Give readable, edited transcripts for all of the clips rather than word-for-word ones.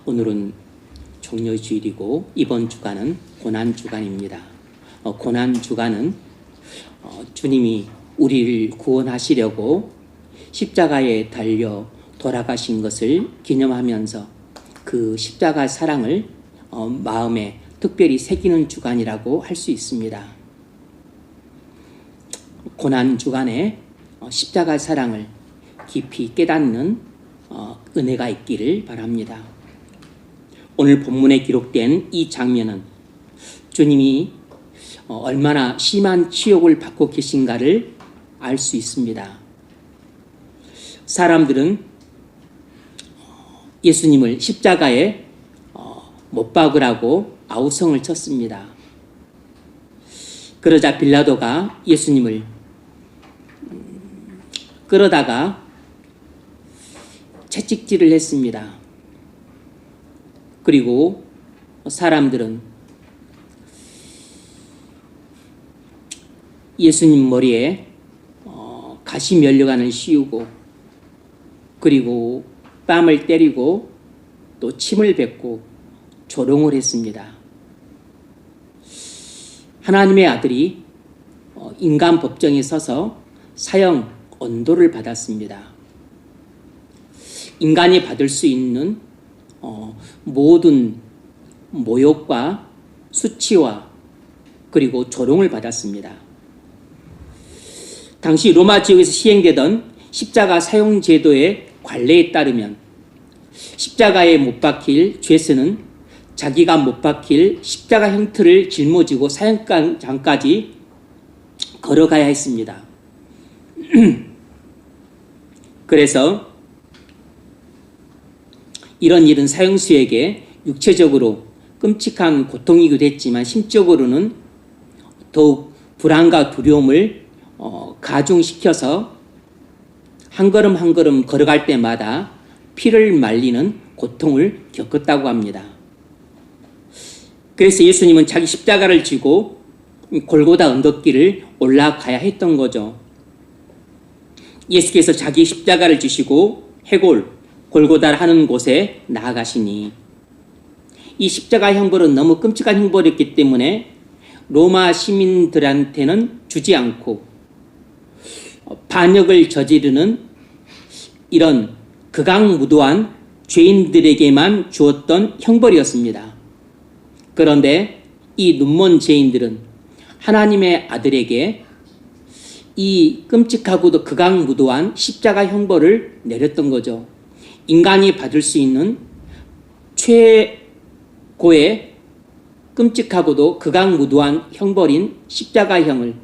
오늘은 종려주일이고 이번 주간은 고난주간입니다. 고난주간은 주님이 우리를 구원하시려고 십자가에 달려 돌아가신 것을 기념하면서 그 십자가 사랑을 마음에 특별히 새기는 주간이라고 할 수 있습니다. 고난주간에 십자가 사랑을 깊이 깨닫는 은혜가 있기를 바랍니다. 오늘 본문에 기록된 이 장면은 주님이 얼마나 심한 치욕을 받고 계신가를 알 수 있습니다. 사람들은 예수님을 십자가에 못 박으라고 아우성을 쳤습니다. 그러자 빌라도가 예수님을 끌어다가 채찍질을 했습니다. 그리고 사람들은 예수님 머리에 가시면류관을 씌우고 그리고 뺨을 때리고 또 침을 뱉고 조롱을 했습니다. 하나님의 아들이 인간 법정에 서서 사형 언도를 받았습니다. 인간이 받을 수 있는 모든 모욕과 수치와 그리고 조롱을 받았습니다. 당시 로마 지역에서 시행되던 십자가 사용 제도의 관례에 따르면 십자가에 못 박힐 죄수는 자기가 못 박힐 십자가 형틀을 짊어지고 사형장까지 걸어가야 했습니다. 그래서 이런 일은 사형수에게 육체적으로 끔찍한 고통이기도 했지만 심적으로는 더욱 불안과 두려움을 가중시켜서 한 걸음 한 걸음 걸어갈 때마다 피를 말리는 고통을 겪었다고 합니다. 그래서 예수님은 자기 십자가를 지고 골고다 언덕길을 올라가야 했던 거죠. 예수께서 자기 십자가를 지시고 해골, 골고다를 하는 곳에 나아가시니 이 십자가 형벌은 너무 끔찍한 형벌이었기 때문에 로마 시민들한테는 주지 않고 반역을 저지르는 이런 극악무도한 죄인들에게만 주었던 형벌이었습니다. 그런데 이 눈먼 죄인들은 하나님의 아들에게 이 끔찍하고도 극악무도한 십자가 형벌을 내렸던 거죠. 인간이 받을 수 있는 최고의 끔찍하고도 극악무도한 형벌인 십자가형을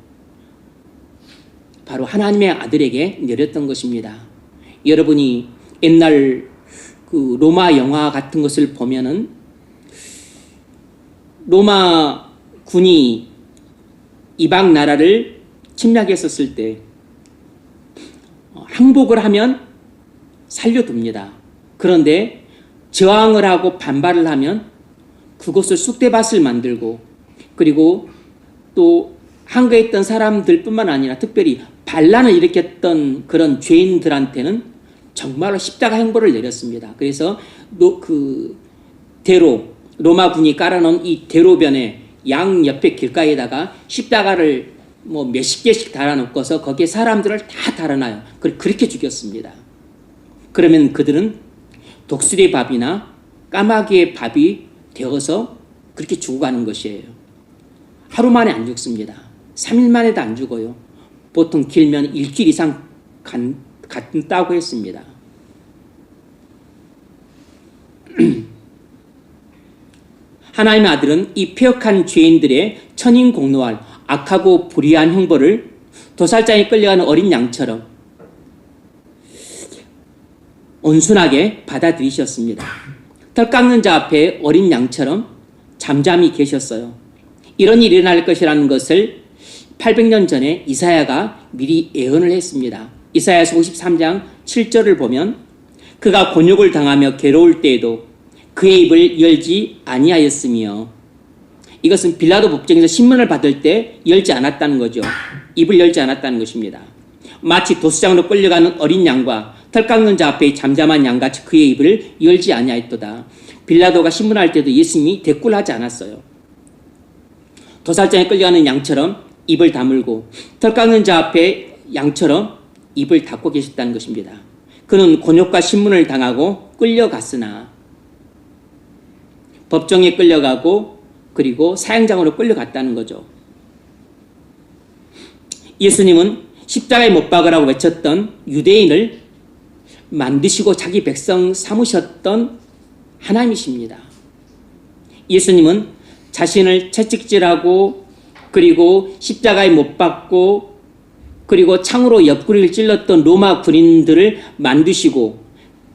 바로 하나님의 아들에게 내렸던 것입니다. 여러분이 옛날 그 로마 영화 같은 것을 보면은 로마 군이 이방 나라를 침략했었을 때 항복을 하면 살려둡니다. 그런데 저항을 하고 반발을 하면 그곳을 쑥대밭을 만들고 그리고 또 한거에 있던 사람들뿐만 아니라 특별히 반란을 일으켰던 그런 죄인들한테는 정말로 십자가 형벌을 내렸습니다. 그래서 로마군이 깔아놓은 이 대로변에 양 옆에 길가에다가 십자가를 몇십 개씩 달아놓고서 거기에 사람들을 다 달아놔요. 그렇게 죽였습니다. 그러면 그들은 독수리 밥이나 까마귀의 밥이 되어서 그렇게 죽어가는 것이에요. 하루 만에 안 죽습니다. 3일 만에도 안 죽어요. 보통 길면 1길 이상 간다고 했습니다. 하나님의 아들은 이 폐역한 죄인들의 천인공노할 악하고 불의한 형벌을 도살장에 끌려가는 어린 양처럼 온순하게 받아들이셨습니다. 털 깎는 자 앞에 어린 양처럼 잠잠히 계셨어요. 이런 일이 일어날 것이라는 것을 800년 전에 이사야가 미리 예언을 했습니다. 이사야서 53장 7절을 보면 그가 곤욕을 당하며 괴로울 때에도 그의 입을 열지 아니하였으며, 이것은 빌라도 법정에서 신문을 받을 때 열지 않았다는 거죠. 입을 열지 않았다는 것입니다. 마치 도수장으로 끌려가는 어린 양과 털 깎는 자 앞에 잠잠한 양같이 그의 입을 열지 아니하였도다. 빌라도가 신문할 때도 예수님이 대꾸를 하지 않았어요. 도살장에 끌려가는 양처럼 입을 다물고 털 깎는 자 앞에 양처럼 입을 닫고 계셨다는 것입니다. 그는 곤욕과 신문을 당하고 끌려갔으나 법정에 끌려가고 그리고 사형장으로 끌려갔다는 거죠. 예수님은 십자가에 못 박으라고 외쳤던 유대인을 만드시고 자기 백성 삼으셨던 하나님이십니다. 예수님은 자신을 채찍질하고 그리고 십자가에 못 박고 그리고 창으로 옆구리를 찔렀던 로마 군인들을 만드시고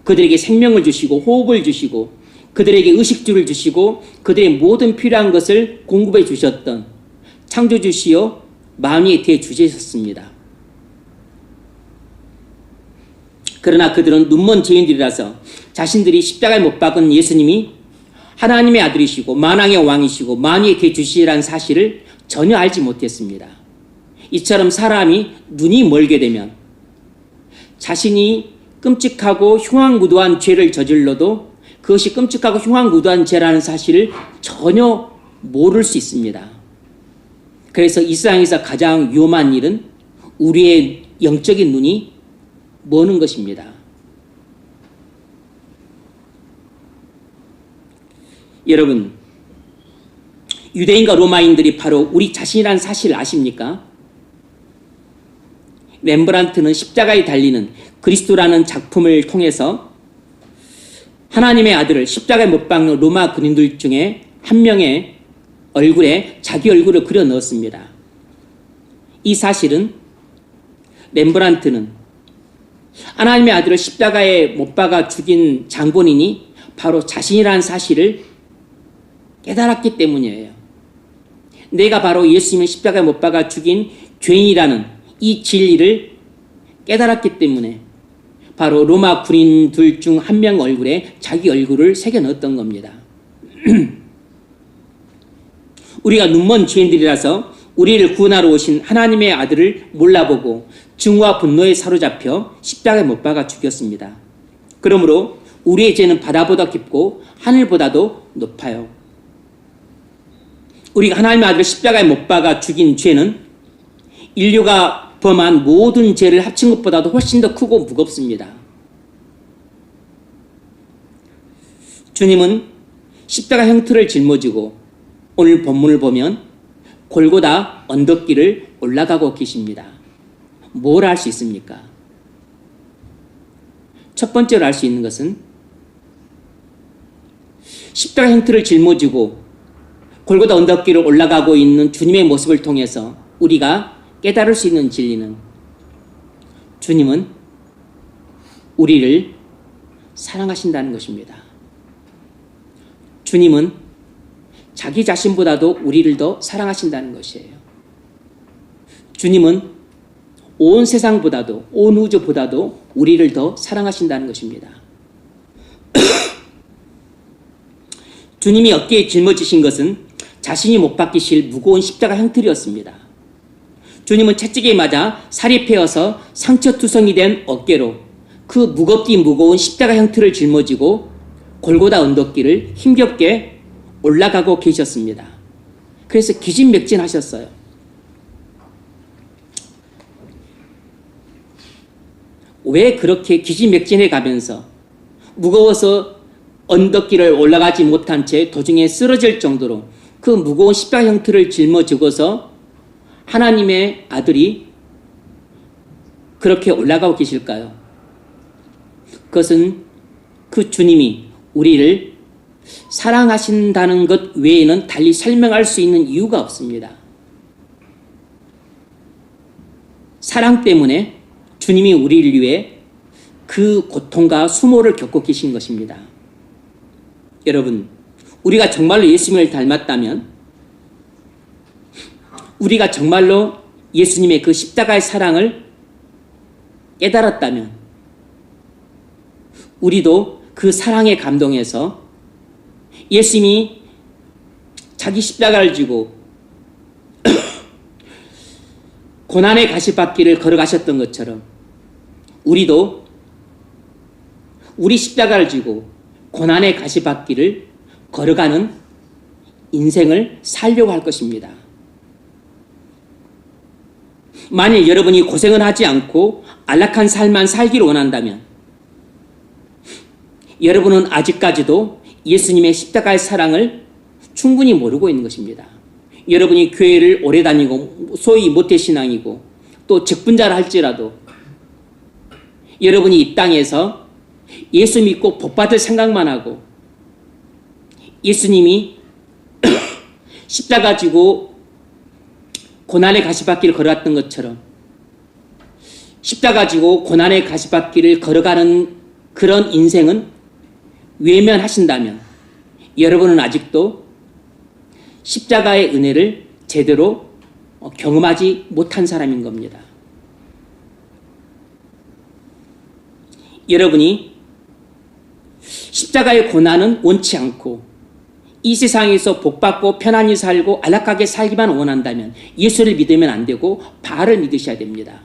그들에게 생명을 주시고 호흡을 주시고 그들에게 의식주를 주시고 그들의 모든 필요한 것을 공급해 주셨던 창조주시요 만유의 대주제셨습니다. 그러나 그들은 눈먼 죄인들이라서 자신들이 십자가에 못 박은 예수님이 하나님의 아들이시고 만왕의 왕이시고 만유의 대주시라는 사실을 전혀 알지 못했습니다. 이처럼 사람이 눈이 멀게 되면 자신이 끔찍하고 흉악무도한 죄를 저질러도 그것이 끔찍하고 흉악무도한 죄라는 사실을 전혀 모를 수 있습니다. 그래서 이 세상에서 가장 위험한 일은 우리의 영적인 눈이 머는 것입니다. 여러분, 유대인과 로마인들이 바로 우리 자신이라는 사실을 아십니까? 렘브란트는 십자가에 달리는 그리스도라는 작품을 통해서 하나님의 아들을 십자가에 못 박는 로마 군인들 중에 한 명의 얼굴에 자기 얼굴을 그려 넣었습니다. 이 사실은 렘브란트는 하나님의 아들을 십자가에 못 박아 죽인 장본인이 바로 자신이라는 사실을 깨달았기 때문이에요. 내가 바로 예수님을 십자가에 못 박아 죽인 죄인이라는 이 진리를 깨달았기 때문에 바로 로마 군인들 중 한 명 얼굴에 자기 얼굴을 새겨 넣었던 겁니다. 우리가 눈먼 죄인들이라서 우리를 구원하러 오신 하나님의 아들을 몰라보고 증오와 분노에 사로잡혀 십자가에 못 박아 죽였습니다. 그러므로 우리의 죄는 바다보다 깊고 하늘보다도 높아요. 우리가 하나님의 아들을 십자가에 못 박아 죽인 죄는 인류가 범한 모든 죄를 합친 것보다도 훨씬 더 크고 무겁습니다. 주님은 십자가 형틀을 짊어지고 오늘 본문을 보면 골고다 언덕길을 올라가고 계십니다. 뭘 알 수 있습니까? 첫 번째로 알 수 있는 것은 십자가 형틀을 짊어지고 골고다 언덕길을 올라가고 있는 주님의 모습을 통해서 우리가 깨달을 수 있는 진리는 주님은 우리를 사랑하신다는 것입니다. 주님은 자기 자신보다도 우리를 더 사랑하신다는 것이에요. 주님은 온 세상보다도 온 우주보다도 우리를 더 사랑하신다는 것입니다. 주님이 어깨에 짊어지신 것은 자신이 못 박히실 무거운 십자가 형틀이었습니다. 주님은 채찍에 맞아 살이 패어서 상처투성이 된 어깨로 그 무겁디 무거운 십자가 형틀을 짊어지고 골고다 언덕길을 힘겹게 올라가고 계셨습니다. 그래서 기진맥진하셨어요. 왜 그렇게 기진맥진해 가면서 무거워서 언덕길을 올라가지 못한 채 도중에 쓰러질 정도로 그 무거운 십자가 형틀을 짊어지고서 하나님의 아들이 그렇게 올라가고 계실까요? 그것은 그 주님이 우리를 사랑하신다는 것 외에는 달리 설명할 수 있는 이유가 없습니다. 사랑 때문에 주님이 우리를 위해 그 고통과 수모를 겪고 계신 것입니다. 여러분, 우리가 정말로 예수님을 닮았다면, 우리가 정말로 예수님의 그 십자가의 사랑을 깨달았다면, 우리도 그 사랑에 감동해서 예수님이 자기 십자가를 지고 고난의 가시밭길을 걸어가셨던 것처럼 우리도 우리 십자가를 지고 고난의 가시밭길을 걸어가는 인생을 살려고 할 것입니다. 만일 여러분이 고생을 하지 않고 안락한 삶만 살기를 원한다면 여러분은 아직까지도 예수님의 십자가의 사랑을 충분히 모르고 있는 것입니다. 여러분이 교회를 오래 다니고 소위 모태신앙이고 또 직분자라 할지라도 여러분이 이 땅에서 예수 믿고 복받을 생각만 하고 예수님이 십자가 지고 고난의 가시밭길을 걸어왔던 것처럼 십자가 지고 고난의 가시밭길을 걸어가는 그런 인생은 외면하신다면 여러분은 아직도 십자가의 은혜를 제대로 경험하지 못한 사람인 겁니다. 여러분이 십자가의 고난은 원치 않고 이 세상에서 복받고 편안히 살고 안락하게 살기만 원한다면 예수를 믿으면 안 되고 바알을 믿으셔야 됩니다.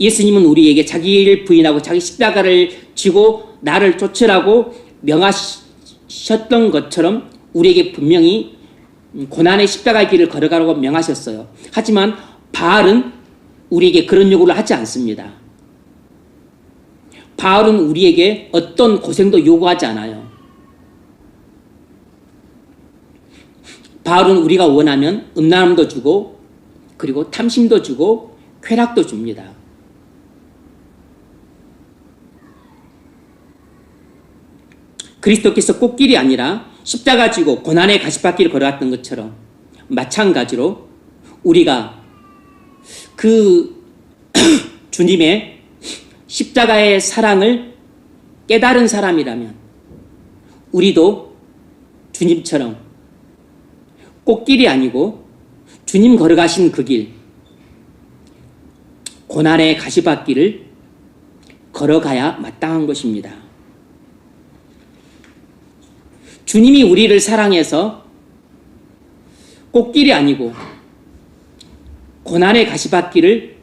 예수님은 우리에게 자기를 부인하고 자기 십자가를 지고 나를 쫓으라고 명하셨던 것처럼 우리에게 분명히 고난의 십자가의 길을 걸어가라고 명하셨어요. 하지만 바알은 우리에게 그런 요구를 하지 않습니다. 바알은 우리에게 어떤 고생도 요구하지 않아요. 바알은 우리가 원하면 음란함도 주고 그리고 탐심도 주고 쾌락도 줍니다. 그리스도께서 꽃길이 아니라 십자가 지고 고난의 가시밭길을 걸어왔던 것처럼 마찬가지로 우리가 그 주님의 십자가의 사랑을 깨달은 사람이라면 우리도 주님처럼 꽃길이 아니고 주님 걸어가신 그 길, 고난의 가시밭길을 걸어가야 마땅한 것입니다. 주님이 우리를 사랑해서 꽃길이 아니고 고난의 가시밭길을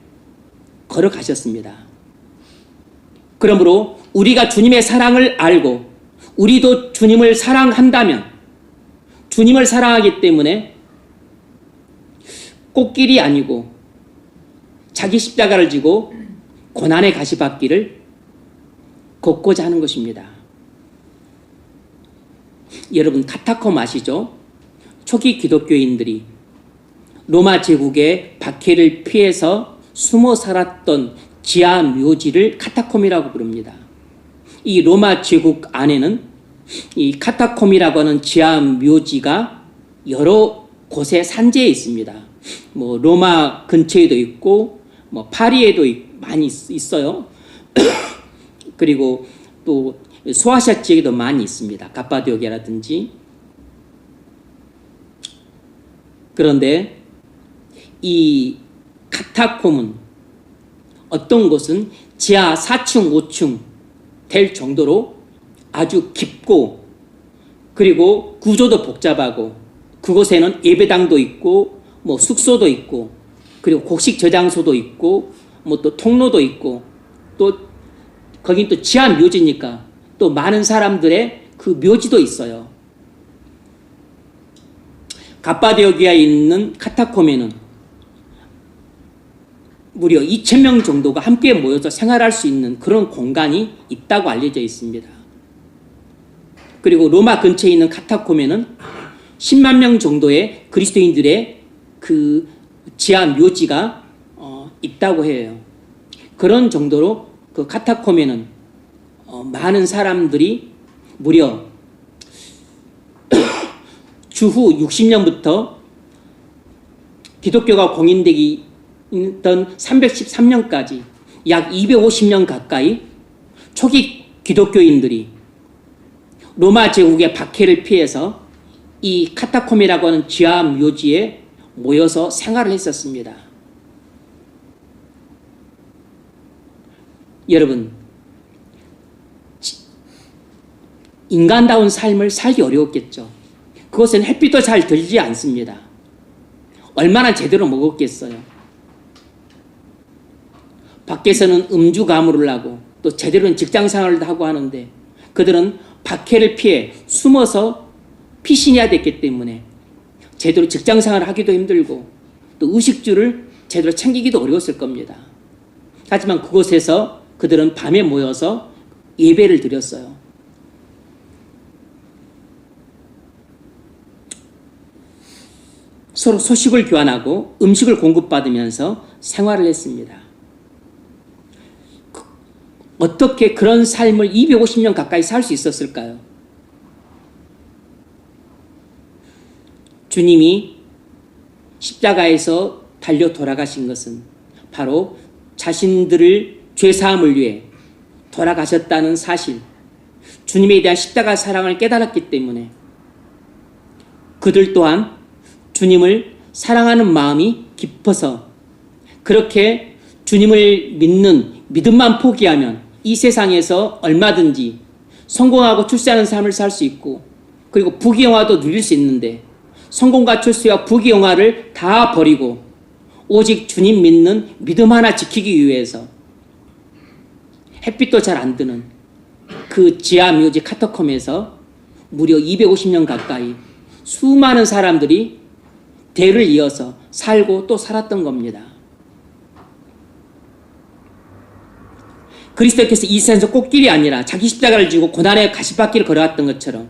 걸어가셨습니다. 그러므로 우리가 주님의 사랑을 알고 우리도 주님을 사랑한다면 주님을 사랑하기 때문에 꽃길이 아니고 자기 십자가를 지고 고난의 가시밭길을 걷고자 하는 것입니다. 여러분 카타콤 아시죠? 초기 기독교인들이 로마 제국의 박해를 피해서 숨어 살았던 지하 묘지를 카타콤이라고 부릅니다. 이 로마 제국 안에는 이 카타콤이라고 하는 지하 묘지가 여러 곳에 산재해 있습니다. 뭐 로마 근처에도 있고 뭐 파리에도 많이 있어요. 그리고 또 소아시아 지역에도 많이 있습니다. 갑바도기아라든지. 그런데 이 카타콤은 어떤 곳은 지하 4층, 5층 될 정도로 아주 깊고 그리고 구조도 복잡하고 그곳에는 예배당도 있고 뭐 숙소도 있고 그리고 곡식 저장소도 있고 뭐 또 통로도 있고 또 거긴 또 지하 묘지니까 또 많은 사람들의 그 묘지도 있어요. 갑바도기아에 있는 카타콤에는 무려 2,000명 정도가 함께 모여서 생활할 수 있는 그런 공간이 있다고 알려져 있습니다. 그리고 로마 근처에 있는 카타콤에는 10만 명 정도의 그리스도인들의 그 지하 묘지가 있다고 해요. 그런 정도로 그 카타콤에는 많은 사람들이 무려 주후 60년부터 기독교가 공인되기 있던 313년까지 약 250년 가까이 초기 기독교인들이 로마 제국의 박해를 피해서 이 카타콤이라고 하는 지하 묘지에 모여서 생활을 했었습니다. 여러분, 인간다운 삶을 살기 어려웠겠죠. 그것은 햇빛도 잘 들지 않습니다. 얼마나 제대로 먹었겠어요. 밖에서는 음주 가무를 하고 또 제대로는 직장 생활도 하고 하는데 그들은 박해를 피해 숨어서 피신해야 됐기 때문에 제대로 직장생활을 하기도 힘들고 또 의식주를 제대로 챙기기도 어려웠을 겁니다. 하지만 그곳에서 그들은 밤에 모여서 예배를 드렸어요. 서로 소식을 교환하고 음식을 공급받으면서 생활을 했습니다. 어떻게 그런 삶을 250년 가까이 살 수 있었을까요? 주님이 십자가에서 달려 돌아가신 것은 바로 자신들을 죄사함을 위해 돌아가셨다는 사실, 주님에 대한 십자가 사랑을 깨달았기 때문에 그들 또한 주님을 사랑하는 마음이 깊어서 그렇게 주님을 믿는 믿음만 포기하면 이 세상에서 얼마든지 성공하고 출세하는 삶을 살 수 있고 그리고 부귀영화도 누릴 수 있는데 성공과 출세와 부귀영화를 다 버리고 오직 주님 믿는 믿음 하나 지키기 위해서 햇빛도 잘 안 드는 그 지하 묘지 카타콤에서 무려 250년 가까이 수많은 사람들이 대를 이어서 살고 또 살았던 겁니다. 그리스도께서 이 세상에서 꽃길이 아니라 자기 십자가를 지고 고난의 가시밭길을 걸어왔던 것처럼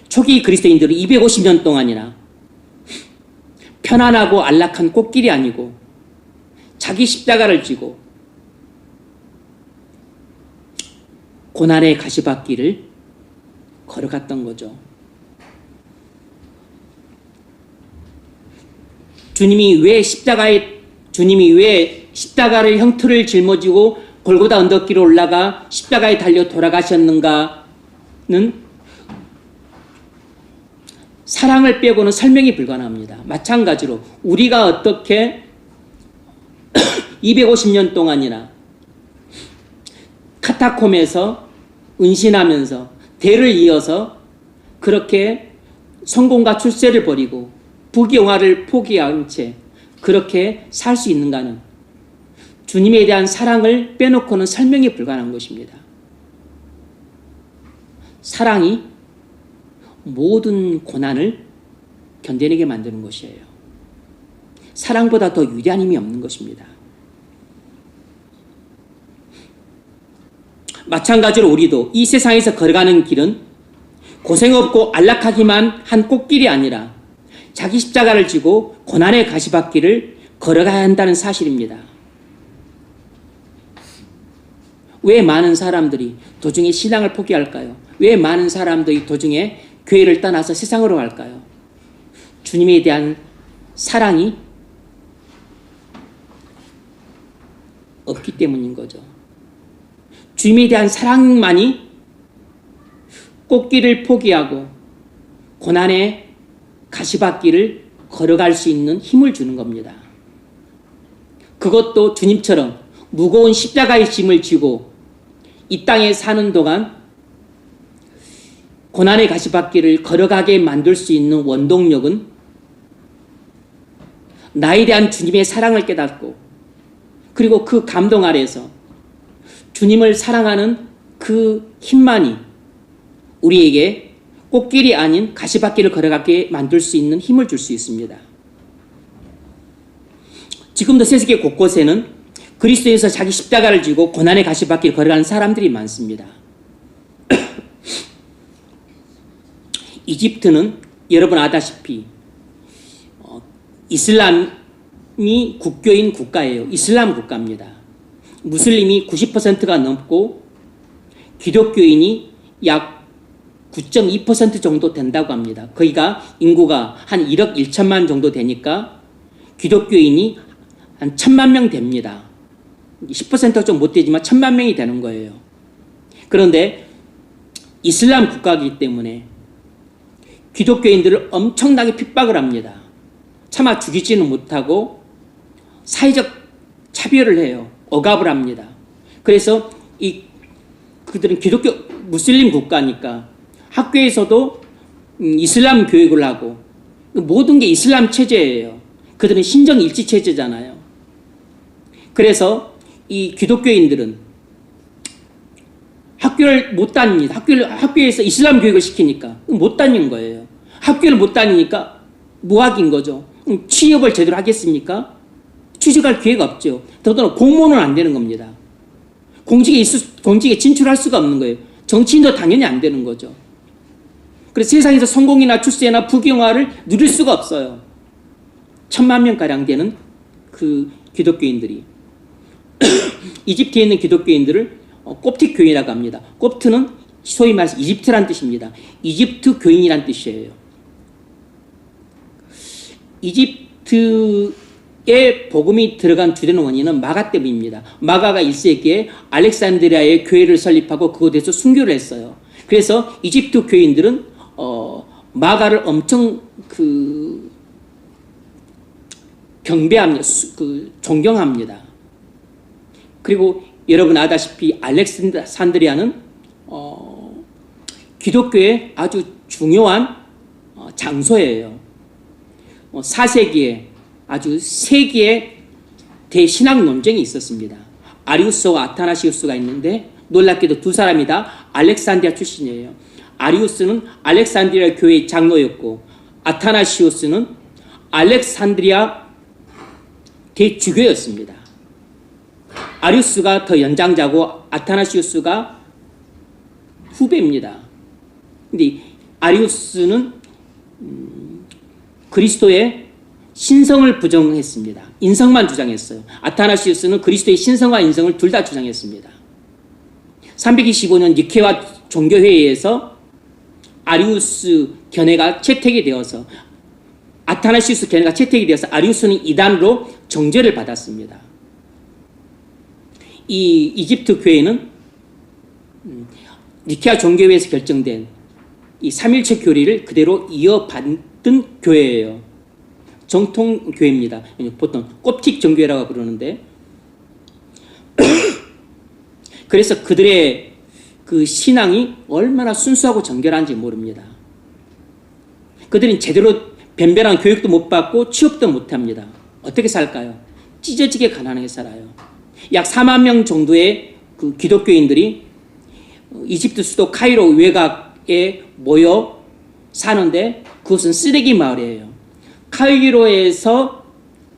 초기 그리스도인들은 250년 동안이나 편안하고 안락한 꽃길이 아니고 자기 십자가를 지고 고난의 가시밭길을 걸어갔던 거죠. 주님이 왜 십자가를 형틀을 짊어지고 골고다 언덕길을 올라가 십자가에 달려 돌아가셨는가는 사랑을 빼고는 설명이 불가능합니다. 마찬가지로 우리가 어떻게 250년 동안이나 카타콤에서 은신하면서 대를 이어서 그렇게 성공과 출세를 버리고 부귀영화를 포기한 채 그렇게 살 수 있는가는 주님에 대한 사랑을 빼놓고는 설명이 불가능한 것입니다. 사랑이 모든 고난을 견뎌내게 만드는 것이에요. 사랑보다 더 위대한 힘이 없는 것입니다. 마찬가지로 우리도 이 세상에서 걸어가는 길은 고생 없고 안락하기만 한 꽃길이 아니라 자기 십자가를 지고 고난의 가시밭길을 걸어가야 한다는 사실입니다. 왜 많은 사람들이 도중에 신앙을 포기할까요? 왜 많은 사람들이 도중에 교회를 떠나서 세상으로 갈까요? 주님에 대한 사랑이 없기 때문인 거죠. 주님에 대한 사랑만이 꽃길을 포기하고 고난의 가시밭길을 걸어갈 수 있는 힘을 주는 겁니다. 그것도 주님처럼 무거운 십자가의 짐을 지고 이 땅에 사는 동안 고난의 가시밭길을 걸어가게 만들 수 있는 원동력은 나에 대한 주님의 사랑을 깨닫고 그리고 그 감동 아래에서 주님을 사랑하는 그 힘만이 우리에게 꽃길이 아닌 가시밭길을 걸어가게 만들 수 있는 힘을 줄 수 있습니다. 지금도 세계 곳곳에는 그리스도에서 자기 십자가를 지고 고난의 가시밭길을 걸어가는 사람들이 많습니다. 이집트는 여러분 아다시피 이슬람이 국교인 국가예요. 이슬람 국가입니다. 무슬림이 90%가 넘고 기독교인이 약 9.2% 정도 된다고 합니다. 거기가 인구가 한 1억 1천만 정도 되니까 기독교인이 한 1,000만 명 됩니다. 10%가 좀 못 되지만 1,000만 명이 되는 거예요. 그런데 이슬람 국가이기 때문에 기독교인들을 엄청나게 핍박을 합니다. 차마 죽이지는 못하고 사회적 차별을 해요. 억압을 합니다. 그래서 그들은 기독교 무슬림 국가니까 학교에서도 이슬람 교육을 하고 모든 게 이슬람 체제예요. 그들은 신정 일치 체제잖아요. 그래서 이 기독교인들은 학교를 못 다닙니다. 학교에서 이슬람 교육을 시키니까 못 다니는 거예요. 학교를 못 다니니까 무학인 거죠. 취업을 제대로 하겠습니까? 취직할 기회가 없죠. 더더나 공무원은 안 되는 겁니다. 공직에 진출할 수가 없는 거예요. 정치인도 당연히 안 되는 거죠. 그래서 세상에서 성공이나 출세나 부경화를 누릴 수가 없어요. 1,000만 명가량 되는 그 기독교인들이 이집트에 있는 기독교인들을 콥틱 교인이라고 합니다. 콥트는 소위 말해서 이집트란 뜻입니다. 이집트 교인이란 뜻이에요. 이집트에 복음이 들어간 주된 원인은 마가 때문입니다. 마가가 1세기에 알렉산드리아에 교회를 설립하고 그곳에서 순교를 했어요. 그래서 이집트 교인들은 마가를 엄청 경배합니다. 존경합니다. 그리고 여러분 아다시피 알렉산드리아는 기독교의 아주 중요한 장소예요. 4세기에 아주 세기의 대신학 논쟁이 있었습니다. 아리우스와 아타나시우스가 있는데 놀랍게도 두 사람이 다 알렉산드리아 출신이에요. 아리우스는 알렉산드리아 교회의 장로였고 아타나시우스는 알렉산드리아 대주교였습니다. 아리우스가 더 연장자고 아타나시우스가 후배입니다. 근데 아리우스는 그리스도의 신성을 부정했습니다. 인성만 주장했어요. 아타나시우스는 그리스도의 신성과 인성을 둘 다 주장했습니다. 325년 니케와 종교회의에서 아리우스 견해가 채택이 되어서 아타나시우스 견해가 채택이 되어서 아리우스는 이단으로 정죄를 받았습니다. 이 이집트 교회는 니케아 종교회에서 결정된 이 삼일체 교리를 그대로 이어받은 교회예요. 정통 교회입니다. 보통 콥틱 정교회라고 부르는데 그래서 그들의 그 신앙이 얼마나 순수하고 정결한지 모릅니다. 그들은 제대로 변변한 교육도 못 받고 취업도 못 합니다. 어떻게 살까요? 찢어지게 가난하게 살아요. 약 4만 명 정도의 그 기독교인들이 이집트 수도 카이로 외곽에 모여 사는데 그것은 쓰레기 마을이에요. 카이로에서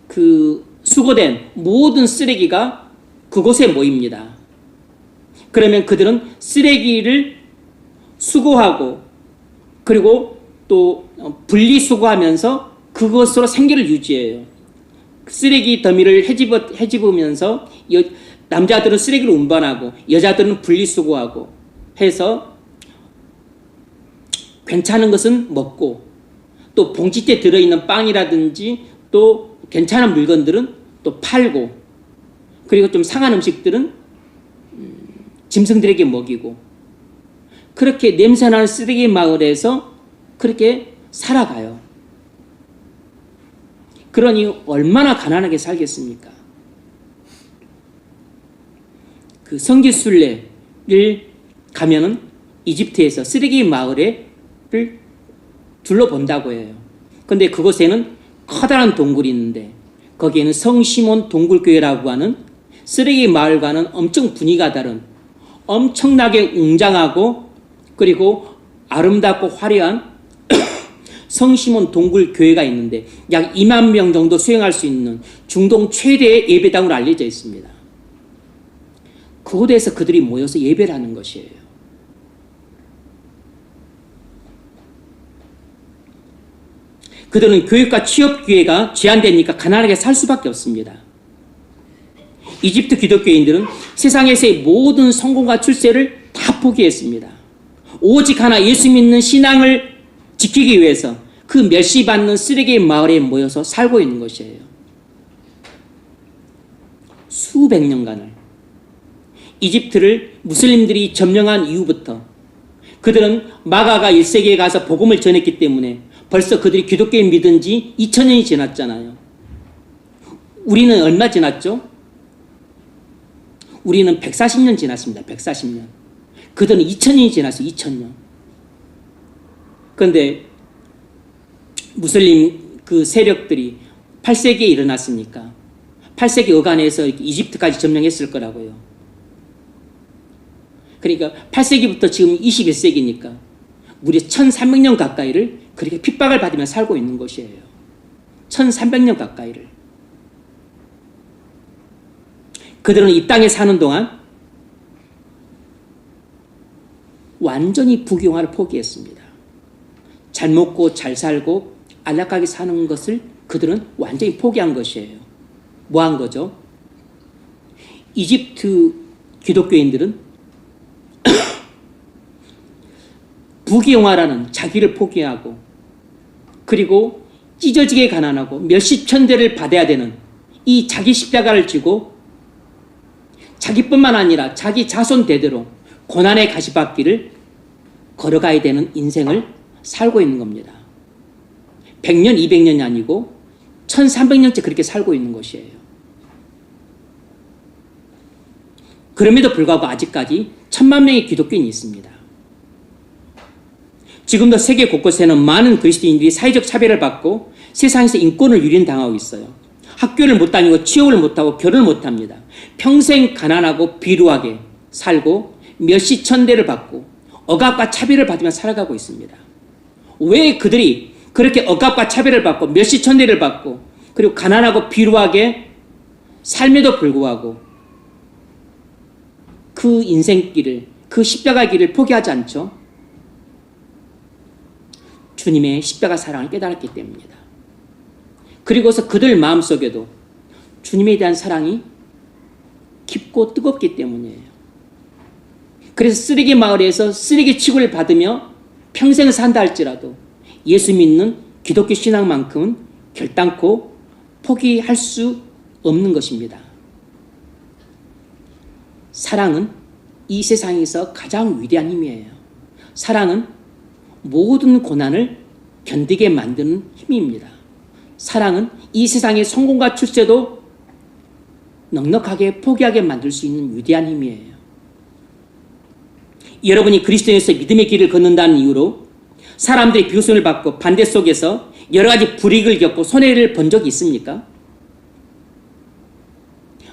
그 수거된 모든 쓰레기가 그곳에 모입니다. 그러면 그들은 쓰레기를 수거하고 그리고 또 분리수거하면서 그것으로 생계를 유지해요. 쓰레기 더미를 헤집으면서 남자들은 쓰레기를 운반하고 여자들은 분리수거하고 해서 괜찮은 것은 먹고 또 봉지째 들어있는 빵이라든지 또 괜찮은 물건들은 또 팔고 그리고 좀 상한 음식들은 짐승들에게 먹이고 그렇게 냄새나는 쓰레기 마을에서 그렇게 살아가요. 그러니 얼마나 가난하게 살겠습니까? 그 성지순례를 가면은 이집트에서 쓰레기 마을을 둘러본다고 해요. 근데 그곳에는 커다란 동굴이 있는데 거기에는 성시몬 동굴교회라고 하는 쓰레기 마을과는 엄청 분위기가 다른 엄청나게 웅장하고 그리고 아름답고 화려한 성시몬 동굴교회가 있는데 약 2만 명 정도 수용할 수 있는 중동 최대의 예배당으로 알려져 있습니다. 그곳에서 그들이 모여서 예배를 하는 것이에요. 그들은 교육과 취업 기회가 제한되니까 가난하게 살 수밖에 없습니다. 이집트 기독교인들은 세상에서의 모든 성공과 출세를 다 포기했습니다. 오직 하나 예수 믿는 신앙을 지키기 위해서 그 멸시받는 쓰레기 마을에 모여서 살고 있는 것이에요. 수백 년간을 이집트를 무슬림들이 점령한 이후부터 그들은 마가가 1세기에 가서 복음을 전했기 때문에 벌써 그들이 기독교를 믿은 지 2000년이 지났잖아요. 우리는 얼마 지났죠? 우리는 140년 지났습니다. 140년. 그들은 2000년이 지났어요. 2000년. 그런데 무슬림 그 세력들이 8세기에 일어났으니까 8세기 어간에서 이집트까지 점령했을 거라고요. 그러니까 8세기부터 지금 21세기니까 무려 1300년 가까이를 그렇게 핍박을 받으며 살고 있는 것이에요. 1300년 가까이를. 그들은 이 땅에 사는 동안 완전히 부귀영화를 포기했습니다. 잘 먹고 잘 살고 안락하게 사는 것을 그들은 완전히 포기한 것이에요. 뭐 한 거죠? 이집트 기독교인들은 부귀영화라는 자기를 포기하고 그리고 찢어지게 가난하고 멸시천대를 받아야 되는 이 자기 십자가를 지고 자기뿐만 아니라 자기 자손 대대로 고난의 가시밭길을 걸어가야 되는 인생을 살고 있는 겁니다. 100년, 200년이 아니고 1300년째 그렇게 살고 있는 것이에요. 그럼에도 불구하고 아직까지 1000만 명의 기독교인이 있습니다. 지금도 세계 곳곳에는 많은 그리스도인들이 사회적 차별을 받고 세상에서 인권을 유린당하고 있어요. 학교를 못 다니고 취업을 못하고 결혼을 못합니다. 평생 가난하고 비루하게 살고 멸시천대를 받고 억압과 차별을 받으며 살아가고 있습니다. 왜 그들이 그렇게 억압과 차별을 받고 멸시천대를 받고 그리고 가난하고 비루하게 삶에도 불구하고 그 인생길을, 그 십자가 길을 포기하지 않죠? 주님의 십자가 사랑을 깨달았기 때문입니다. 그리고서 그들 마음속에도 주님에 대한 사랑이 깊고 뜨겁기 때문이에요. 그래서 쓰레기 마을에서 쓰레기 취급을 받으며 평생 산다 할지라도 예수 믿는 기독교 신앙만큼은 결단코 포기할 수 없는 것입니다. 사랑은 이 세상에서 가장 위대한 힘이에요. 사랑은 모든 고난을 견디게 만드는 힘입니다. 사랑은 이 세상의 성공과 출세도 넉넉하게 포기하게 만들 수 있는 위대한 힘이에요. 여러분이 그리스도인에서 믿음의 길을 걷는다는 이유로 사람들의 비웃음을 받고 반대 속에서 여러 가지 불이익을 겪고 손해를 본 적이 있습니까?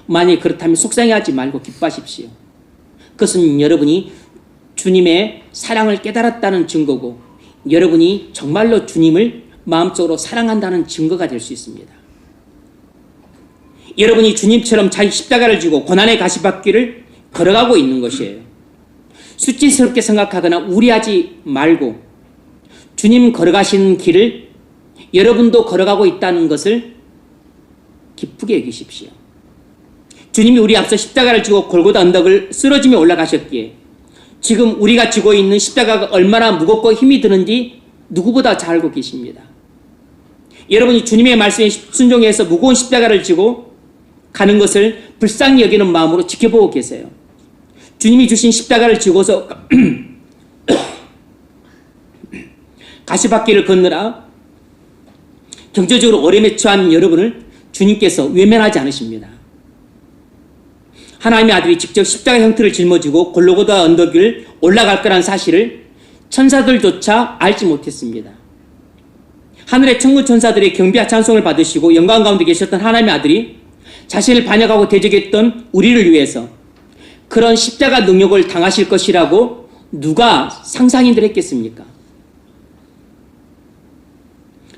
만약 그렇다면 속상해하지 말고 기뻐하십시오. 그것은 여러분이 주님의 사랑을 깨달았다는 증거고 여러분이 정말로 주님을 마음속으로 사랑한다는 증거가 될 수 있습니다. 여러분이 주님처럼 자기 십자가를 지고 고난의 가시밭길을 걸어가고 있는 것이에요. 수치스럽게 생각하거나 우려하지 말고 주님 걸어가시는 길을 여러분도 걸어가고 있다는 것을 기쁘게 여기십시오. 주님이 우리 앞서 십자가를 지고 골고다 언덕을 쓰러지며 올라가셨기에 지금 우리가 지고 있는 십자가가 얼마나 무겁고 힘이 드는지 누구보다 잘 알고 계십니다. 여러분이 주님의 말씀에 순종해서 무거운 십자가를 지고 가는 것을 불쌍히 여기는 마음으로 지켜보고 계세요. 주님이 주신 십자가를 지고서 가시밭길을 걷느라 경제적으로 어려움에 처한 여러분을 주님께서 외면하지 않으십니다. 하나님의 아들이 직접 십자가 형태를 짊어지고 골고다 언덕 위를 올라갈 거란 사실을 천사들조차 알지 못했습니다. 하늘의 천군 천사들의 경비와 찬송을 받으시고 영광 가운데 계셨던 하나님의 아들이 자신을 반역하고 대적했던 우리를 위해서 그런 십자가 능력을 당하실 것이라고 누가 상상인들 했겠습니까?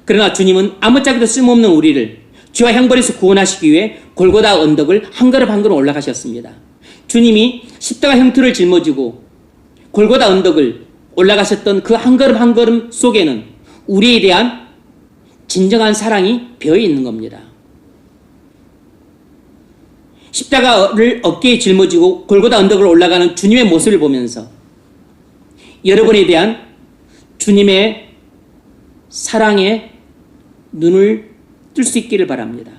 그러나 주님은 아무짝에도 쓸모없는 우리를 죄와 형벌에서 구원하시기 위해 골고다 언덕을 한 걸음 한 걸음 올라가셨습니다. 주님이 십자가 형틀을 짊어지고 골고다 언덕을 올라가셨던 그 한 걸음 한 걸음 속에는 우리에 대한 진정한 사랑이 배어 있는 겁니다. 십자가를 어깨에 짊어지고 골고다 언덕을 올라가는 주님의 모습을 보면서 여러분에 대한 주님의 사랑에 눈을 뜰 수 있기를 바랍니다.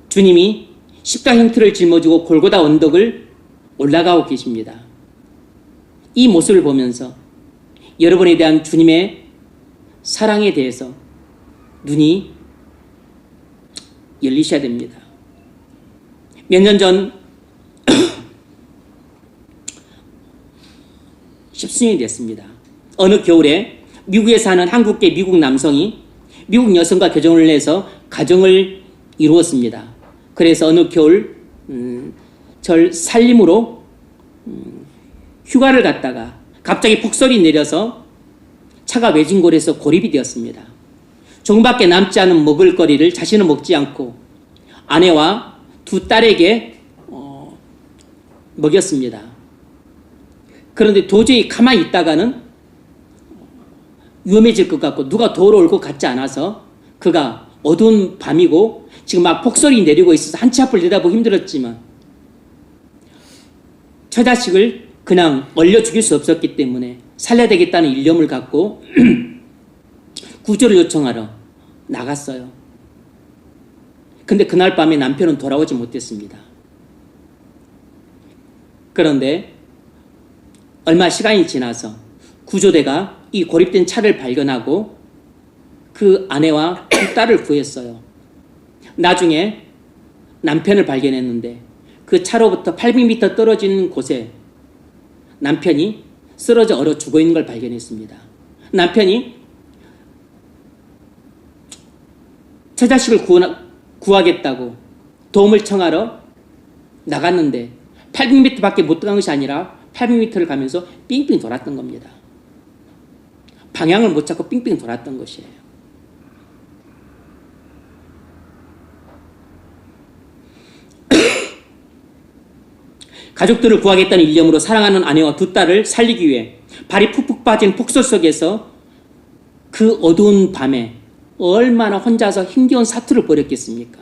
주님이 십자가 형틀을 짊어지고 골고다 언덕을 올라가고 계십니다. 이 모습을 보면서 여러분에 대한 주님의 사랑에 대해서 눈이 열리셔야 됩니다. 몇 년 전 10수년이 됐습니다. 어느 겨울에 미국에 사는 한국계 미국 남성이 미국 여성과 결혼을 해서 가정을 이루었습니다. 그래서 어느 겨울 절 살림으로 휴가를 갔다가 갑자기 폭설이 내려서 차가 외진골에서 고립이 되었습니다. 조금밖에 남지 않은 먹을거리를 자신은 먹지 않고 아내와 두 딸에게 먹였습니다. 그런데 도저히 가만히 있다가는 위험해질 것 같고 누가 도로 올 것 같지 않아서 그가 어두운 밤이고 지금 막 폭설이 내리고 있어서 한치 앞을 내다보기 힘들었지만 처자식을 그냥 얼려 죽일 수 없었기 때문에 살려야 되겠다는 일념을 갖고 구조를 요청하러 나갔어요. 근데 그날 밤에 남편은 돌아오지 못했습니다. 그런데 얼마 시간이 지나서 구조대가 이 고립된 차를 발견하고 그 아내와 두 딸을 구했어요. 나중에 남편을 발견했는데 그 차로부터 800m 떨어진 곳에 남편이 쓰러져 얼어 죽어 있는 걸 발견했습니다. 남편이 처자식을 구하겠다고 도움을 청하러 나갔는데 800m밖에 못 간 것이 아니라 800m를 가면서 삥삥 돌았던 겁니다. 방향을 못 잡고 삥삥 돌았던 것이에요. 가족들을 구하겠다는 일념으로 사랑하는 아내와 두 딸을 살리기 위해 발이 푹푹 빠진 폭설 속에서 그 어두운 밤에 얼마나 혼자서 힘겨운 사투를 벌였겠습니까?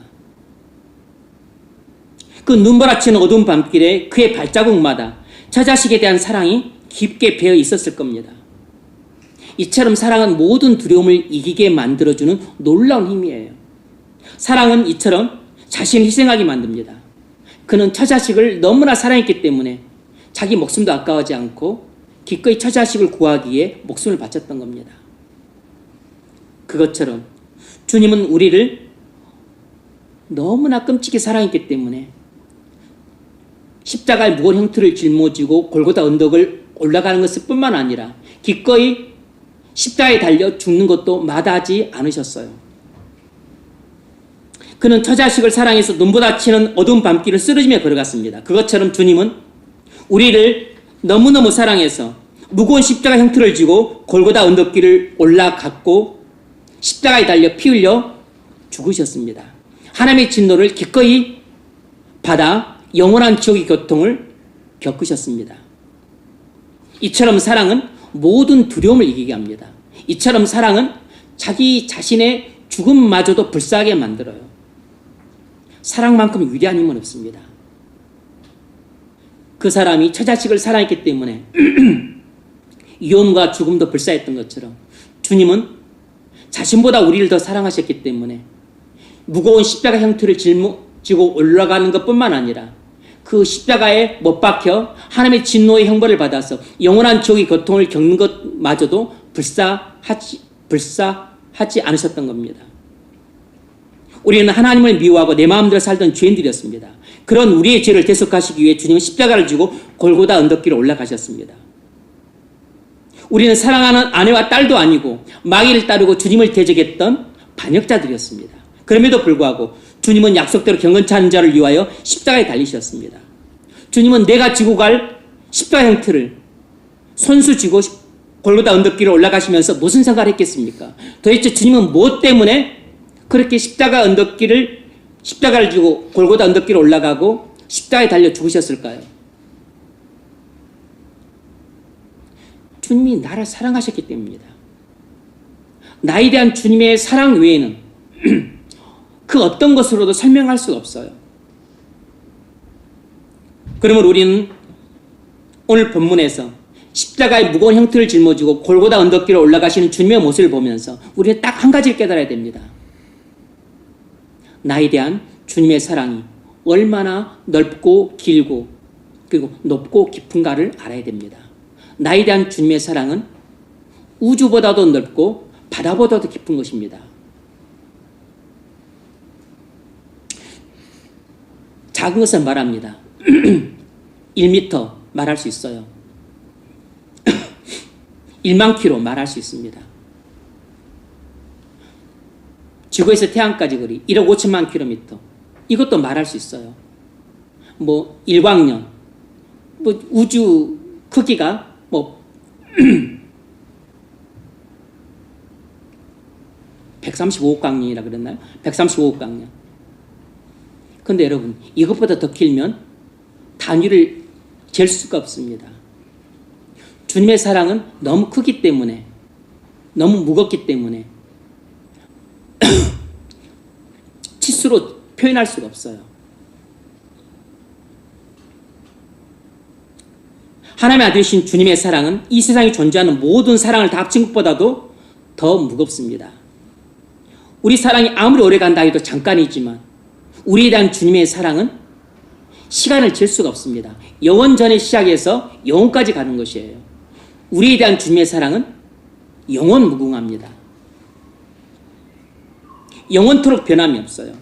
그 눈보라치는 어두운 밤길에 그의 발자국마다 처자식에 대한 사랑이 깊게 배어 있었을 겁니다. 이처럼 사랑은 모든 두려움을 이기게 만들어주는 놀라운 힘이에요. 사랑은 이처럼 자신을 희생하게 만듭니다. 그는 처자식을 너무나 사랑했기 때문에 자기 목숨도 아까워하지 않고 기꺼이 처자식을 구하기 위해 목숨을 바쳤던 겁니다. 그것처럼 주님은 우리를 너무나 끔찍히 사랑했기 때문에 십자가의 무거운 형틀을 짊어지고 골고다 언덕을 올라가는 것을 뿐만 아니라 기꺼이 십자가에 달려 죽는 것도 마다하지 않으셨어요. 그는 처자식을 사랑해서 눈보다 치는 어두운 밤길을 쓰러지며 걸어갔습니다. 그것처럼 주님은 우리를 너무너무 사랑해서 무거운 십자가 형틀을 쥐고 골고다 언덕길을 올라갔고 십자가에 달려 피 흘려 죽으셨습니다. 하나님의 진노를 기꺼이 받아 영원한 지옥의 고통을 겪으셨습니다. 이처럼 사랑은 모든 두려움을 이기게 합니다. 이처럼 사랑은 자기 자신의 죽음마저도 불사하게 만들어요. 사랑만큼 위대한 힘은 없습니다. 그 사람이 처자식을 사랑했기 때문에 위험과 죽음도 불사했던 것처럼 주님은 자신보다 우리를 더 사랑하셨기 때문에 무거운 십자가 형틀을 짊어지고 올라가는 것뿐만 아니라 그 십자가에 못 박혀 하나님의 진노의 형벌을 받아서 영원한 지옥의 고통을 겪는 것마저도 불사하지 않으셨던 겁니다. 우리는 하나님을 미워하고 내 마음대로 살던 죄인들이었습니다. 그런 우리의 죄를 대속하시기 위해 주님은 십자가를 지고 골고다 언덕길을 올라가셨습니다. 우리는 사랑하는 아내와 딸도 아니고 마귀를 따르고 주님을 대적했던 반역자들이었습니다. 그럼에도 불구하고 주님은 약속대로 경건치 않은 자를 위하여 십자가에 달리셨습니다. 주님은 내가 지고 갈 십자가 형틀을 손수 쥐고 골고다 언덕길을 올라가시면서 무슨 생각을 했겠습니까? 도대체 주님은 무엇 때문에 그렇게 십자가를 지고 골고다 언덕길을 올라가고 십자가에 달려 죽으셨을까요? 주님이 나를 사랑하셨기 때문입니다. 나에 대한 주님의 사랑 외에는 그 어떤 것으로도 설명할 수 없어요. 그러면 우리는 오늘 본문에서 십자가의 무거운 형틀을 짊어지고 골고다 언덕길을 올라가시는 주님의 모습을 보면서 우리는 딱 한 가지를 깨달아야 됩니다. 나에 대한 주님의 사랑이 얼마나 넓고 길고 그리고 높고 깊은가를 알아야 됩니다. 나에 대한 주님의 사랑은 우주보다도 넓고 바다보다도 깊은 것입니다. 작은 것은 말합니다. 1m 말할 수 있어요. 1만 킬로 말할 수 있습니다. 지구에서 태양까지 거리 1억 5천만 킬로미터 이것도 말할 수 있어요. 뭐 일광년, 뭐 우주 크기가 뭐 135억 광년이라 그랬나요? 135억 광년. 그런데 여러분, 이것보다 더 길면 단위를 잴 수가 없습니다. 주님의 사랑은 너무 크기 때문에, 너무 무겁기 때문에 치수로 표현할 수가 없어요. 하나님의 아들이신 주님의 사랑은 이 세상에 존재하는 모든 사랑을 다 합친 것보다도 더 무겁습니다. 우리 사랑이 아무리 오래 간다 해도 잠깐이지만 우리에 대한 주님의 사랑은 시간을 잴 수가 없습니다. 영원 전에 시작해서 영원까지 가는 것이에요. 우리에 대한 주님의 사랑은 영원 무궁합니다. 영원토록 변함이 없어요.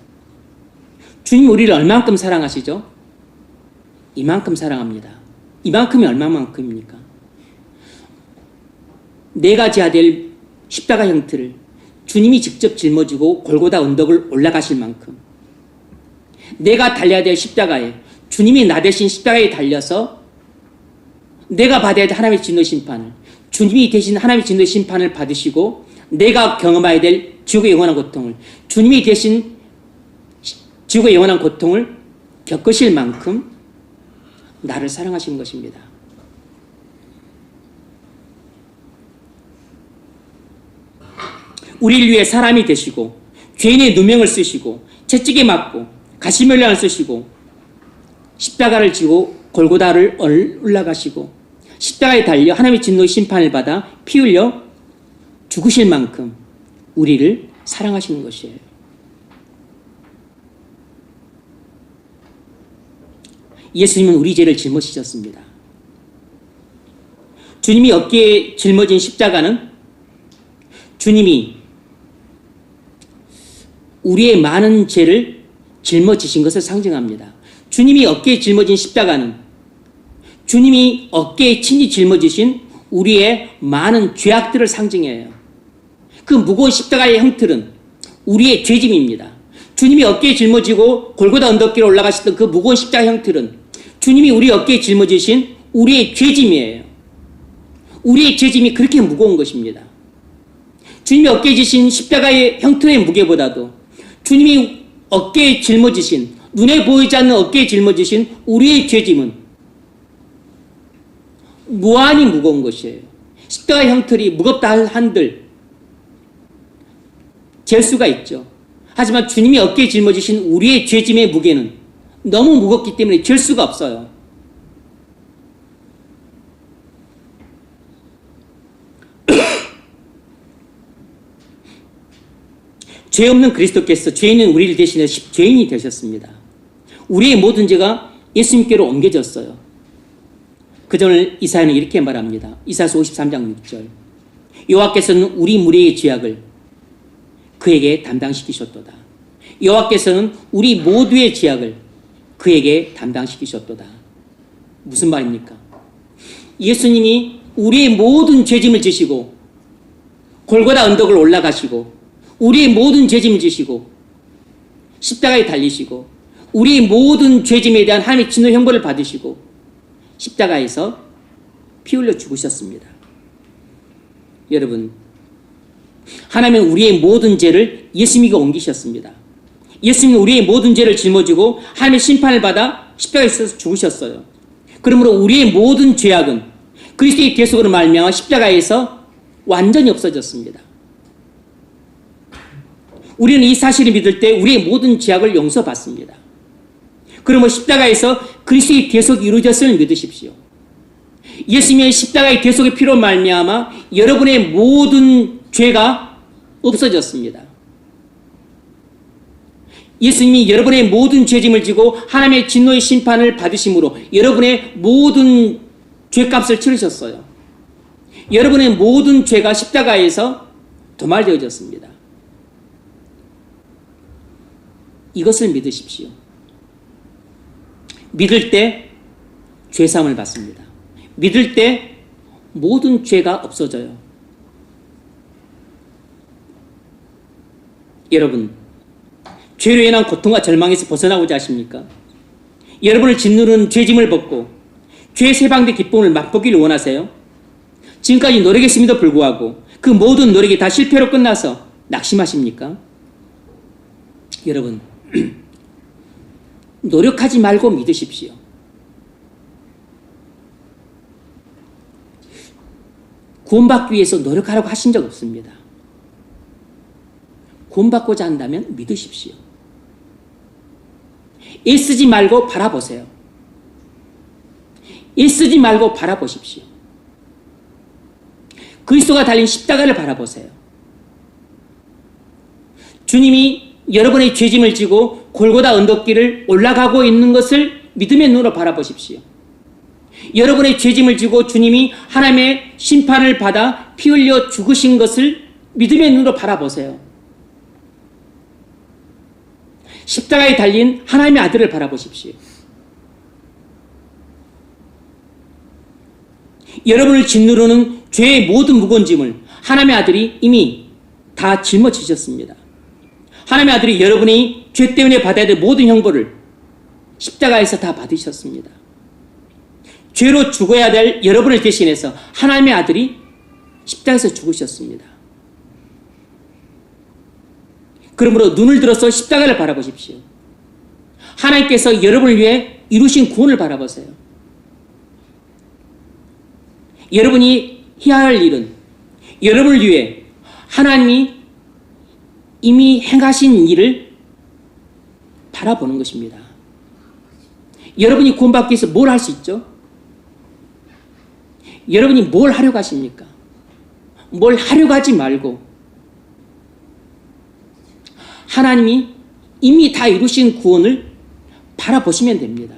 주님 우리를 얼만큼 사랑하시죠? 이만큼 사랑합니다. 이만큼이 얼마만큼입니까? 내가 져야 될 십자가 형틀을 주님이 직접 짊어지고 골고다 언덕을 올라가실 만큼, 내가 달려야 될 십자가에 주님이 나 대신 십자가에 달려서 내가 받아야 될 하나님의 진노 심판을, 주님이 대신 하나님의 진노 심판을 받으시고 내가 경험해야 될 지옥의 영원한 고통을 주님이 대신 지옥의 영원한 고통을 겪으실 만큼 나를 사랑하신 것입니다. 우리를 위해 사람이 되시고 죄인의 누명을 쓰시고 채찍에 맞고 가시면류관을 쓰시고 십자가를 지고 골고다를 올라가시고 십자가에 달려 하나님의 진노의 심판을 받아 피 흘려 죽으실 만큼 우리를 사랑하시는 것이에요. 예수님은 우리 죄를 짊어지셨습니다. 주님이 어깨에 짊어진 십자가는 주님이 우리의 많은 죄를 짊어지신 것을 상징합니다. 주님이 어깨에 짊어진 십자가는 주님이 어깨에 친히 짊어지신 우리의 많은 죄악들을 상징해요. 그 무거운 십자가의 형틀은 우리의 죄짐입니다. 주님이 어깨에 짊어지고 골고다 언덕길에 올라가셨던 그 무거운 십자가 형틀은 주님이 우리 어깨에 짊어지신 우리의 죄짐이에요. 우리의 죄짐이 그렇게 무거운 것입니다. 주님이 어깨에 지신 십자가의 형틀의 무게보다도 주님이 어깨에 짊어지신, 눈에 보이지 않는 어깨에 짊어지신 우리의 죄짐은 무한히 무거운 것이에요. 십자가의 형틀이 무겁다 한들 잴 수가 있죠. 하지만 주님이 어깨에 짊어지신 우리의 죄짐의 무게는 너무 무겁기 때문에 잴 수가 없어요. 죄 없는 그리스도께서 죄인은 우리를 대신해 죄인이 되셨습니다. 우리의 모든 죄가 예수님께로 옮겨졌어요. 그 점을 이사야는 이렇게 말합니다. 이사야서 53장 6절. 여호와께서는 우리 무리의 죄악을 그에게 담당시키셨도다. 여호와께서는 우리 모두의 죄악을 그에게 담당시키셨도다. 무슨 말입니까? 예수님이 우리의 모든 죄짐을 지시고 골고다 언덕을 올라가시고 우리의 모든 죄짐을 지시고 십자가에 달리시고 우리의 모든 죄짐에 대한 하나님의 진노 형벌을 받으시고 십자가에서 피 흘려 죽으셨습니다. 여러분, 하나님은 우리의 모든 죄를 예수님께 옮기셨습니다. 예수님은 우리의 모든 죄를 짊어지고 하나님의 심판을 받아 십자가에서 죽으셨어요. 그러므로 우리의 모든 죄악은 그리스도의 대속으로 말미암아 십자가에서 완전히 없어졌습니다. 우리는 이 사실을 믿을 때 우리의 모든 죄악을 용서받습니다. 그러므로 십자가에서 그리스도의 대속이 이루어졌음을 믿으십시오. 예수님의 십자가의 대속의 피로 말미암아 여러분의 모든 죄가 없어졌습니다. 예수님이 여러분의 모든 죄짐을 지고 하나님의 진노의 심판을 받으심으로 여러분의 모든 죄값을 치르셨어요. 여러분의 모든 죄가 십자가에서 도말되어졌습니다. 이것을 믿으십시오. 믿을 때 죄사함을 받습니다. 믿을 때 모든 죄가 없어져요. 여러분, 죄로 인한 고통과 절망에서 벗어나고자 하십니까? 여러분을 짓누르는 죄짐을 벗고 죄 세방된 기쁨을 맛보기를 원하세요? 지금까지 노력했음에도 불구하고 그 모든 노력이 다 실패로 끝나서 낙심하십니까? 여러분, 노력하지 말고 믿으십시오. 구원받기 위해서 노력하라고 하신 적 없습니다. 구원받고자 한다면 믿으십시오. 애쓰지 말고 바라보세요. 애쓰지 말고 바라보십시오. 그리스도가 달린 십자가를 바라보세요. 주님이 여러분의 죄짐을 지고 골고다 언덕길을 올라가고 있는 것을 믿음의 눈으로 바라보십시오. 여러분의 죄짐을 지고 주님이 하나님의 심판을 받아 피 흘려 죽으신 것을 믿음의 눈으로 바라보세요. 십자가에 달린 하나님의 아들을 바라보십시오. 여러분을 짓누르는 죄의 모든 무거운 짐을 하나님의 아들이 이미 다 짊어지셨습니다. 하나님의 아들이 여러분이 죄 때문에 받아야 될 모든 형벌을 십자가에서 다 받으셨습니다. 죄로 죽어야 될 여러분을 대신해서 하나님의 아들이 십자가에서 죽으셨습니다. 그러므로 눈을 들어서 십자가를 바라보십시오. 하나님께서 여러분을 위해 이루신 구원을 바라보세요. 여러분이 해야 할 일은 여러분을 위해 하나님이 이미 행하신 일을 바라보는 것입니다. 여러분이 구원받기 위해서 뭘 할 수 있죠? 여러분이 뭘 하려고 하십니까? 뭘 하려고 하지 말고 하나님이 이미 다 이루신 구원을 바라보시면 됩니다.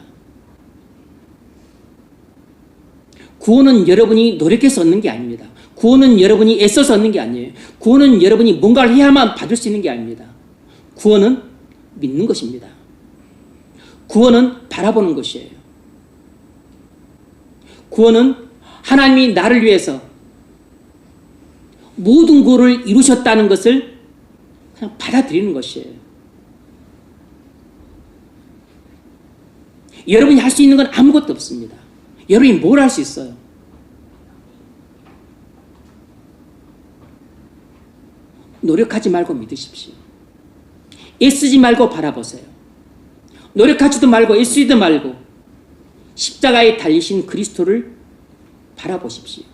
구원은 여러분이 노력해서 얻는 게 아닙니다. 구원은 여러분이 애써서 얻는 게 아니에요. 구원은 여러분이 뭔가를 해야만 받을 수 있는 게 아닙니다. 구원은 믿는 것입니다. 구원은 바라보는 것이에요. 구원은 하나님이 나를 위해서 모든 구원을 이루셨다는 것을 그냥 받아들이는 것이에요. 여러분이 할 수 있는 건 아무것도 없습니다. 여러분이 뭘 할 수 있어요? 노력하지 말고 믿으십시오. 애쓰지 말고 바라보세요. 노력하지도 말고 애쓰지도 말고 십자가에 달리신 그리스도를 바라보십시오.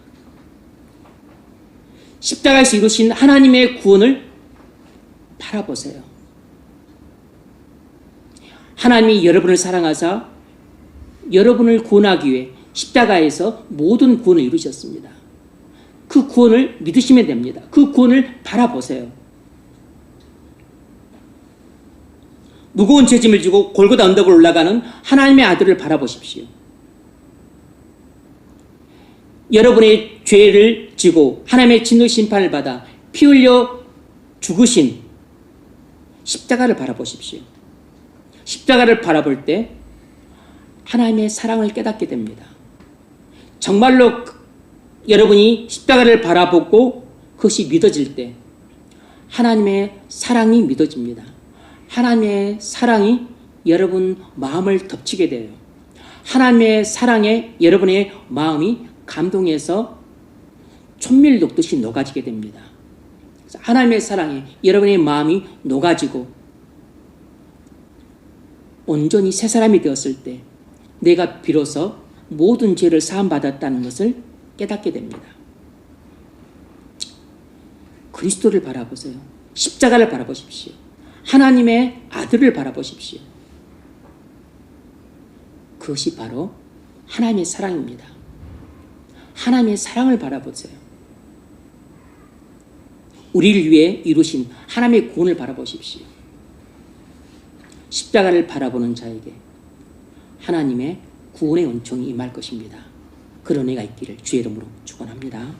십자가에서 이루신 하나님의 구원을 바라보세요. 하나님이 여러분을 사랑하사 여러분을 구원하기 위해 십자가에서 모든 구원을 이루셨습니다. 그 구원을 믿으시면 됩니다. 그 구원을 바라보세요. 무거운 죄짐을 지고 골고다 언덕을 올라가는 하나님의 아들을 바라보십시오. 여러분의 죄를 지고 하나님의 진노 심판을 받아 피 흘려 죽으신 십자가를 바라보십시오. 십자가를 바라볼 때 하나님의 사랑을 깨닫게 됩니다. 정말로 여러분이 십자가를 바라보고 그것이 믿어질 때 하나님의 사랑이 믿어집니다. 하나님의 사랑이 여러분 마음을 덮치게 돼요. 하나님의 사랑에 여러분의 마음이 감동해서 촛밀 녹듯이 녹아지게 됩니다. 그래서 하나님의 사랑에 여러분의 마음이 녹아지고 온전히 새 사람이 되었을 때 내가 비로소 모든 죄를 사함받았다는 것을 깨닫게 됩니다. 그리스도를 바라보세요. 십자가를 바라보십시오. 하나님의 아들을 바라보십시오. 그것이 바로 하나님의 사랑입니다. 하나님의 사랑을 바라보세요. 우리를 위해 이루신 하나님의 구원을 바라보십시오. 십자가를 바라보는 자에게 하나님의 구원의 은총이 임할 것입니다. 그런 은혜가 있기를 주의 이름으로 축원합니다.